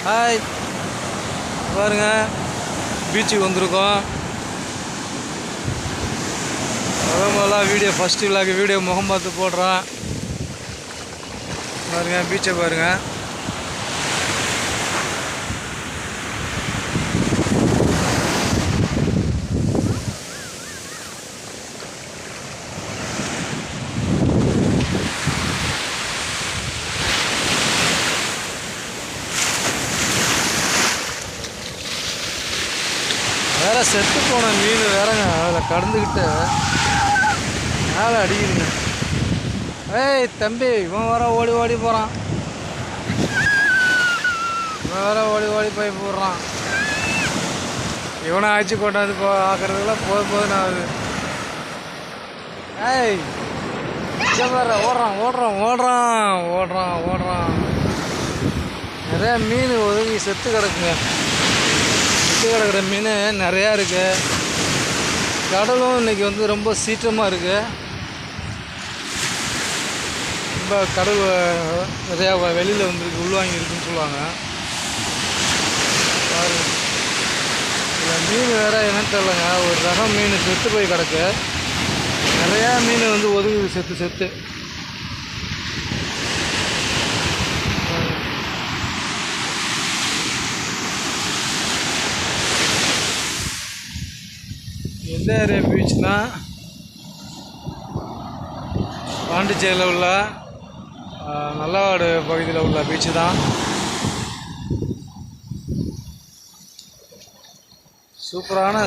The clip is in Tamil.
ஹாய் பாருங்க, பீச்சுக்கு வந்திருக்கோம். முதல்ல வீடியோ ஃபஸ்ட்டு விழாக்கு வீடியோ முகம் பார்த்து போடுறோம். பாருங்க, பீச்சை பாருங்க. வேற செத்து போன மீன் வேறங்க, அதில் கடந்துக்கிட்டு மேலே அடிக்குதுங்க. ஏய் தம்பி, இவன் வேற ஓடி ஓடி போகிறான். இவன் வேற ஓடி ஓடி போய் போடுறான். இவனை ஆச்சு கொண்டாந்து ஆக்கிறதுக்குலாம் போதுன்னு ஆகுது. ஏய் வேற ஓடுறான் ஓடுறான் ஓடுறான் ஓடுறான் ஓடுறான். நிறையா மீன் ஒதுங்கி செத்து கிடக்குங்க. கிடக்கிற மீன் நிறையா இருக்குது. கடலும் இன்றைக்கி வந்து ரொம்ப சீற்றமாக இருக்குது. ரொம்ப கடல் நிறையா வெளியில் வந்துருக்கு, உள்வாங்கியிருக்குன்னு சொல்லுவாங்க. இதில் மீன் வேறு என்னன்னு தெரியலங்க, ஒரு ரகம் மீன் செத்து போய் கிடக்கு. நிறையா மீன் வந்து ஒதுங்குது செத்து செத்து. எந்த ஏரியா பீச்னா, பாண்டிச்சேரியில் உள்ள நல்லவாடு பகுதியில் உள்ள பீச்சு தான். சூப்பரான